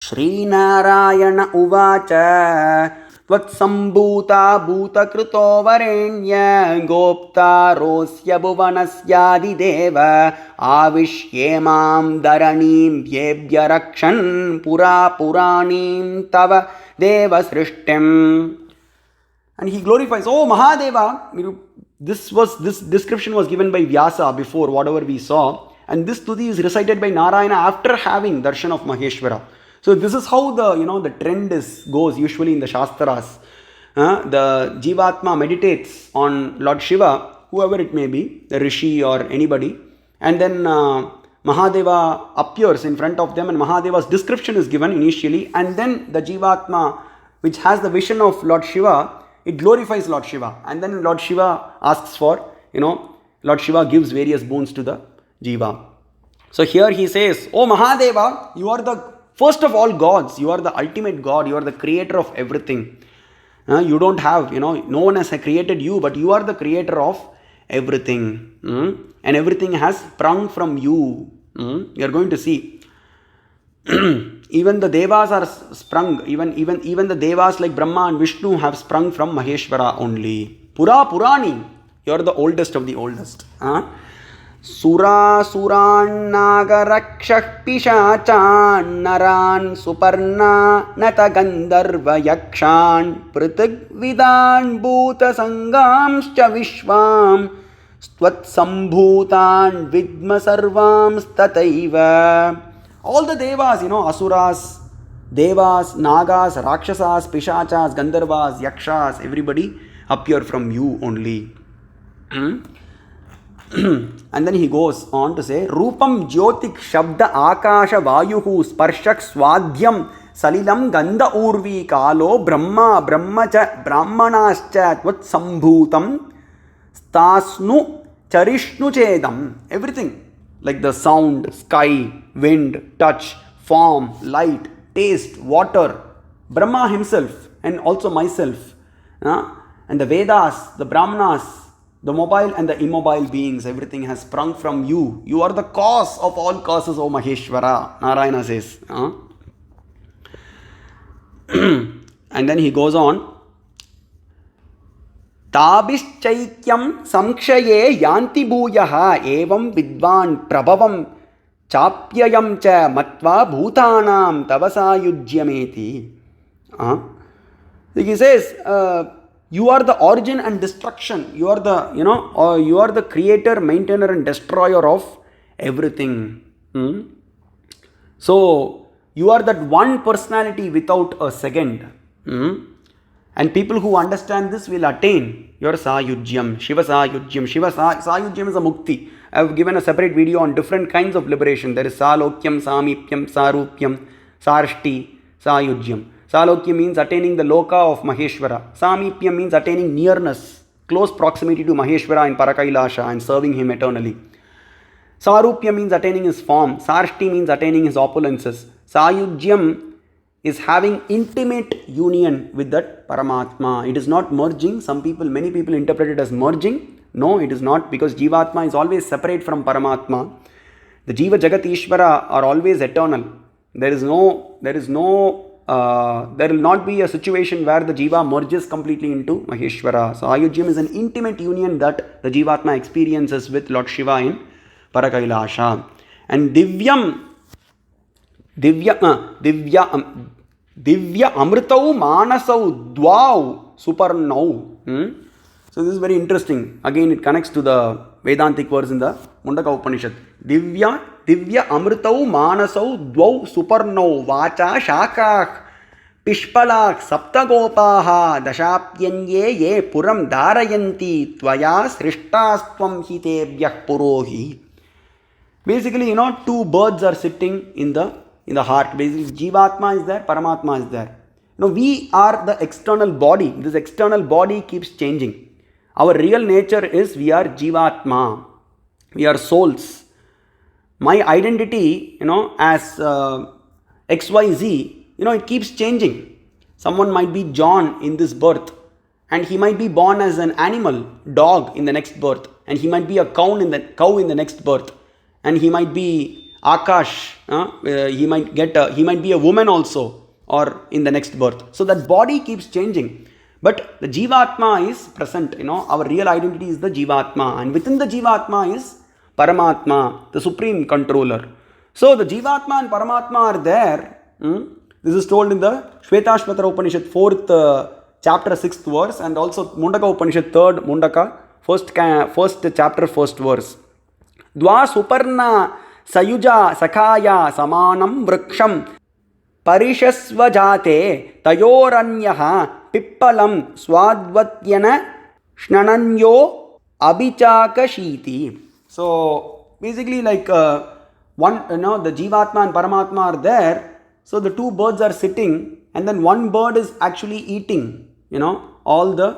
Narayana Uvacha Tvatsambhuta Bhutakrito Varenya Gopta Rosya Bhuvanasya Deva Avishyemam Dharanim Yebhya Rakshan Pura Puranim Tava Deva Srishtim. And he glorifies, oh Mahadeva. This description was given by Vyasa before whatever we saw, and this stuti is recited by Narayana after having darshan of Maheshvara. So this is how the trend goes usually in the Shastras. The jivatma meditates on Lord Shiva, whoever it may be, the rishi or anybody, and then Mahadeva appears in front of them, and Mahadeva's description is given initially, and then the jivatma, which has the vision of Lord Shiva, it glorifies Lord Shiva, and then Lord Shiva asks for, Lord Shiva gives various boons to the jiva. So here he says, oh Mahadeva, you are the first of all gods, you are the ultimate God, you are the creator of everything. You don't have, no one has created you, but you are the creator of everything. And everything has sprung from you. You are going to see. Even the devas are sprung, even the devas like Brahma and Vishnu have sprung from Maheshvara only. Pura Purani, you are the oldest of the oldest. Sura Suran Nagarakshak Pishachan Naran Suparna Nata Gandharva Yakshan Pritig Vidan Bhuta Sangamscha Vishvam Stvat Sambhutan Vidma Sarvam Stataiva. All the devas, asuras, devas, nagas, rakshasas, pishachas, gandharvas, yakshas, everybody appear from you only. And then he goes on to say, Rupam Jyotik Shabda Akasha Vayuhu Sparshak Swadhyam Salilam Gandha Urvi Kalo Brahma Brahmacha Brahmanascha Tvat Sambhutam Stasnu Charishnu Chedam. Everything. Like the sound, sky, wind, touch, form, light, taste, water, Brahma himself and also myself, and the Vedas, the Brahmanas, the mobile and the immobile beings, everything has sprung from you. You are the cause of all causes, O Maheshvara, Narayana says. And then he goes on, Tabishchaikyam samkshaye yanti bhuyaha evam vidvan prabhavam chapyayam cha matva bhutanam tavasayujyameti. He says, you are the origin and destruction. You are the, you are the creator, maintainer and destroyer of everything. So, you are that one personality without a second. And people who understand this will attain your Sayujyam, Shiva Sayujyam. Shiva Sayujyam is a mukti. I have given a separate video on different kinds of liberation. There is Salokyam, Samipyam, Sarupyam, Sarshti, Sayujyam. Salokyam means attaining the loka of Maheshvara. Samipyam means attaining nearness, close proximity to Maheshvara in Parakailasha and serving him eternally. Sarupyam means attaining his form. Sarshti means attaining his opulences. Sayujyam is having intimate union with that paramatma. It is not merging. Many people interpret it as merging. No, it is not, because jivatma is always separate from paramatma. The jiva jagat ishvara are always eternal. There will not be a situation where the jiva merges completely into Maheshvara. So Ayujyam is an intimate union that the jivatma experiences with Lord Shiva in Parakailasha. And Divya Amritau Manasau Dwau Suparnau. So this is very interesting. Again, it connects to the Vedantic verse in the Mundaka Upanishad. Divya Amritau Manasau Dwau Suparnau Vacha Shakak Pishpalak Saptagopaha Dashapyanye Ye Puram Darayanti Tvaya Srishtastvam Hitebhyah Purohi. Basically, two birds are sitting in the heart. Basically, Jivatma is there, Paramatma is there. We are the external body. This external body keeps changing. Our real nature is we are Jivatma. We are souls. My identity, as XYZ, it keeps changing. Someone might be John in this birth, and he might be born as an animal, dog in the next birth, and he might be a cow in the next birth, and he might be Akash, he might be a woman also, or in the next birth. So that body keeps changing. But the jivatma is present, our real identity is the jivatma, and within the jivatma is paramatma, the supreme controller. So the jivatma and paramatma are there. This is told in the Shvetashvatara Upanishad 4th chapter 6th verse, and also Mundaka Upanishad 3rd Mundaka 1st chapter 1st verse. Dva suparna sayuja sakhaya samanam vriksham parishasvajate tayoranyaha pippalam swadvatyana shnananyo abhichakashiti. So basically, like the jivatma and paramatma are there. So the two birds are sitting, and then one bird is actually eating, all the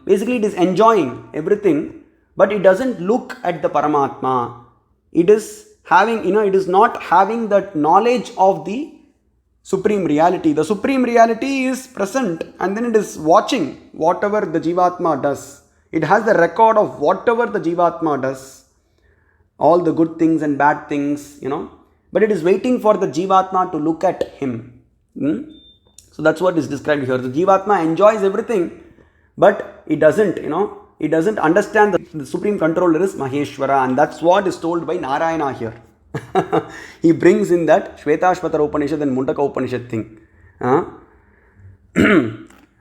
basically it is enjoying everything, but it doesn't look at the paramatma. It is having, it is not having that knowledge of the supreme reality. The supreme reality is present, and then it is watching whatever the jivatma does. It has the record of whatever the jivatma does, all the good things and bad things, but it is waiting for the jivatma to look at him. So that's what is described here. The jivatma enjoys everything, but it doesn't, it doesn't understand the supreme controller is Maheshvara, and that's what is told by Narayana here. He brings in that Shvetashvatara Upanishad and Mundaka Upanishad thing.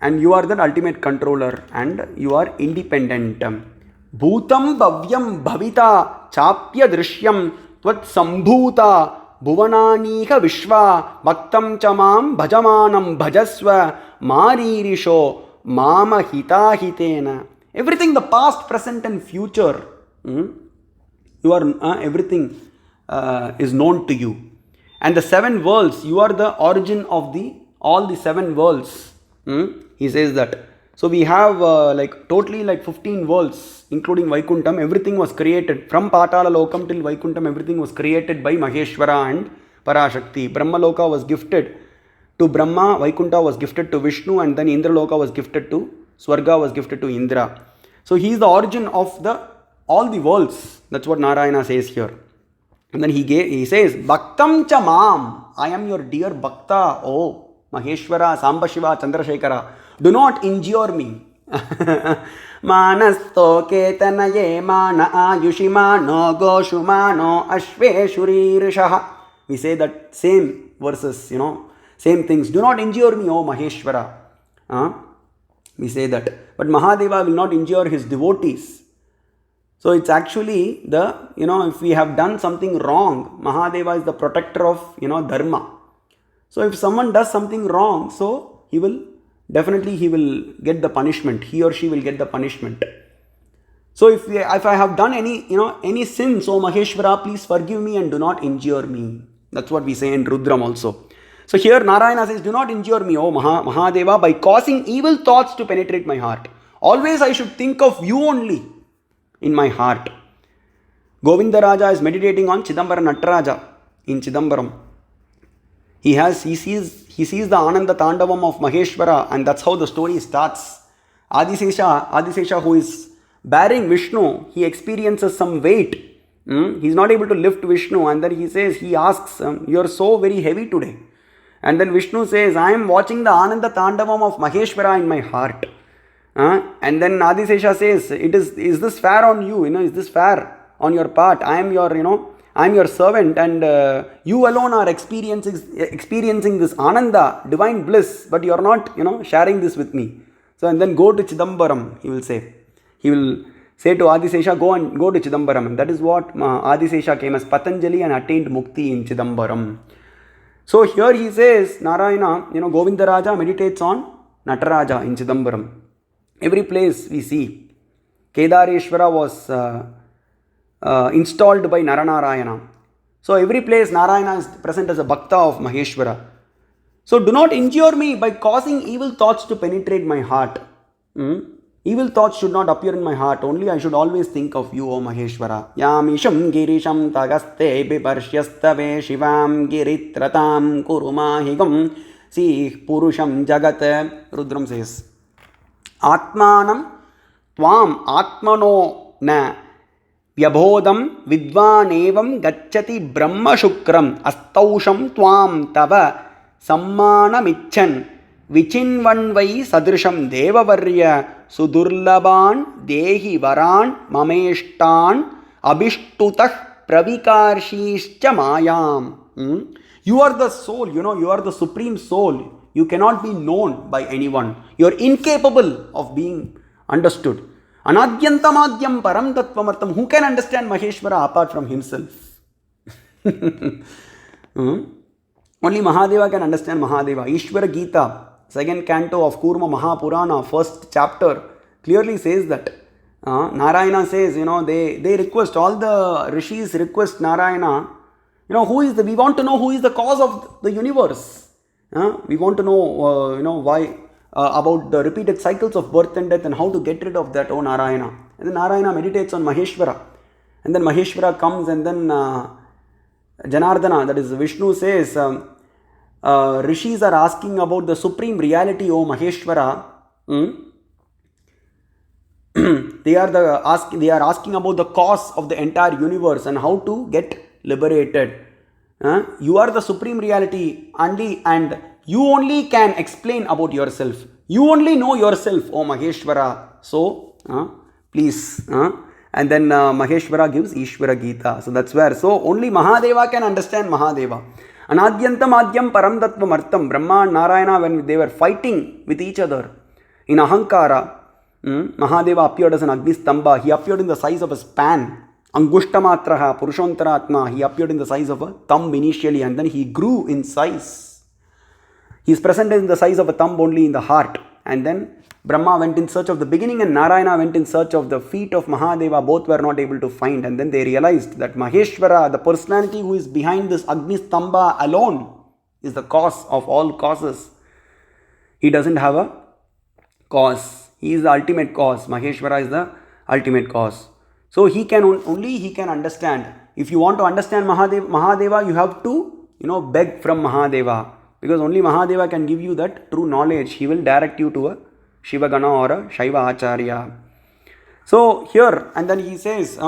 And you are the ultimate controller, and you are independent. Bhutam bhavyam bhavita chapya drishyam tvat sambhuta bhuvananiha vishva bhaktam chamam bhajamanam bhajasva maririsho mama hitahitena. Everything, the past, present and future, you are everything is known to you. And the 7 worlds, you are the origin of all the 7 worlds. He says that. So we have totally 15 worlds, including Vaikuntham. Everything was created from Patala Lokam till Vaikuntham. Everything was created by Maheshvara and Parashakti. Brahma Loka was gifted to Brahma, Vaikuntha was gifted to Vishnu, and then Indra Loka was gifted to Swarga, was gifted to Indra. So he is the origin of all the worlds. That's what Narayana says here. And then he says, Bhaktam cha mam, I am your dear Bhakta, oh Maheshvara, Samba Shiva, Chandrasekhara. Do not injure me. Manasto ketanaye mana ayushimano goshumano ashveshuririshah. We say that same verses, same things. Do not injure me, O Maheshvara. We say that. But Mahadeva will not injure his devotees. So it's actually if we have done something wrong, Mahadeva is the protector of, dharma. So if someone does something wrong, so he will get the punishment. He or she will get the punishment. So if I have done any sins, so Maheshvara, please forgive me and do not injure me. That's what we say in Rudram also. So here Narayana says, do not injure me, O Mahadeva, by causing evil thoughts to penetrate my heart. Always I should think of you only in my heart. Govinda Raja is meditating on Chidambara Nataraja in Chidambaram. He sees the Ananda Tandavam of Maheshvara, and that's how the story starts. Adisesha, who is bearing Vishnu, he experiences some weight. He's not able to lift Vishnu, and then he asks, you are so very heavy today. And then Vishnu says, I am watching the Ananda Tandavam of Maheshvara in my heart. And then Adisesha says, is this fair on you? Is this fair on your part? I am your servant, and you alone are experiencing this Ananda, divine bliss, but you are not, sharing this with me. So, and then go to Chidambaram, he will say. He will say to Adisesha, go to Chidambaram. And that is what Adisesha came as Patanjali and attained Mukti in Chidambaram. So here he says, Narayana, Govinda Raja meditates on Nataraja in Chidambaram. Every place we see, Kedareshwara was installed by Naranarayana. So every place Narayana is present as a Bhakta of Maheshvara. So do not injure me by causing evil thoughts to penetrate my heart. Evil thoughts should not appear in my heart. Only I should always think of you, O Maheshvara. Yamisham girisham tagaste biparshyastave shivam giritratam kurumahigam sih purusham jagat. Rudram says, Atmanam tvam atmano na Vyabodham vidvanevam gacchati brahma shukram astausham tvam tava sammanamichan vichinvanvai sadrisham devavarya sudurlaban dehi varan mameshtan abhishtutah pravikarshischa mayam. You are the soul, you are the supreme soul. You cannot be known by anyone. You are incapable of being understood. Anadyantamadhyam paramtatvamartam. Who can understand Maheshvara apart from himself? Only Mahadeva can understand Mahadeva. Ishvara Gita, second canto of Kurma Mahapurana, first chapter, clearly says that. Narayana says, they request, all the rishis request Narayana, we want to know who is the cause of the universe. We want to know, why, about the repeated cycles of birth and death and how to get rid of that, oh Narayana. And then Narayana meditates on Maheshvara. And then Maheshvara comes and then Janardana, that is Vishnu, says, rishis are asking about the supreme reality, oh Maheshvara. They are asking about the cause of the entire universe and how to get liberated. You are the supreme reality and you only can explain about yourself. You only know yourself, oh Maheshvara. So, please. And then Maheshvara gives Ishvara Gita. So that's where. So only Mahadeva can understand Mahadeva. Anadyantam adyam paramtatvam artham. Brahma and Narayana, when they were fighting with each other in Ahankara, Mahadeva appeared as an Agnistamba. He appeared in the size of a span. Angushta Purushontaratma. He appeared in the size of a thumb initially and then he grew in size. He is present in the size of a thumb only in the heart. And then Brahma went in search of the beginning and Narayana went in search of the feet of Mahadeva. Both were not able to find. And then they realized that Maheshvara, the personality who is behind this Agnistamba alone, is the cause of all causes. He doesn't have a cause. He is the ultimate cause. Maheshvara is the ultimate cause. So he can understand. If you want to understand Mahadeva, you have to, beg from Mahadeva. Because only Mahadeva can give you that true knowledge. He will direct you to a Shiva Gana or a Shaiva Acharya. So here, and then he says,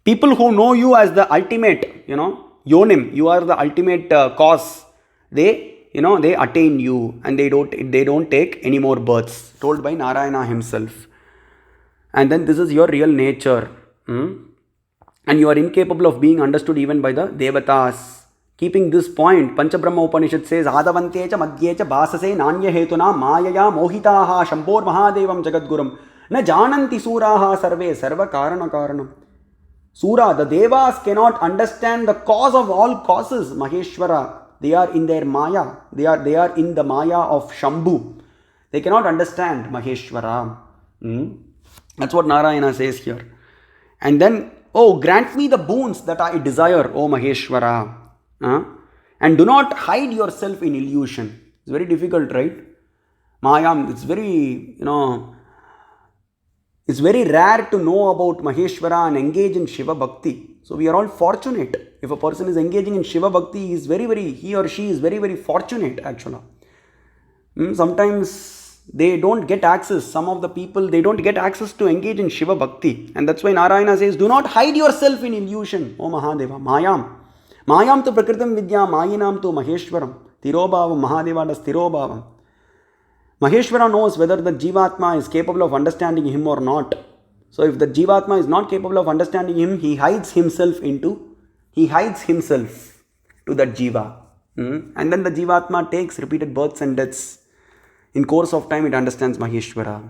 people who know you as the ultimate, Yonim, you are the ultimate cause. They attain you and they don't take any more births. Told by Narayana himself. And then this is your real nature. And you are incapable of being understood even by the Devatas. Keeping this point, Panchabrahma Upanishad says, Adavantecha madhyecha bhasase nanya hetuna mayaya mohitaha shambhor mahadevam jagadguram na jananti suraha sarve sarva karana karanam. Sura, the Devas cannot understand the cause of all causes, Maheshvara. They are in their Maya. They are in the Maya of Shambhu. They cannot understand Maheshvara. That's what Narayana says here. And then, grant me the boons that I desire, O Maheshvara. And do not hide yourself in illusion. It's very difficult, right? Mayam, it's very, it's very rare to know about Maheshvara and engage in Shiva Bhakti. So we are all fortunate. If a person is engaging in Shiva Bhakti, he or she is very, very fortunate actually. Sometimes they don't get access. Some of the people, they don't get access to engage in Shiva Bhakti. And that's why Narayana says, do not hide yourself in illusion, O Mahadeva. Mayam. Mayam tu prakritam vidya, mayinam tu Maheshwaram. Tirobhavam, Mahadeva does Tirobhavam. Maheshvara knows whether the jivatma is capable of understanding him or not. So if the jivatma is not capable of understanding him, he hides himself to that jiva. And then the jivatma takes repeated births and deaths. In course of time, it understands Maheshvara.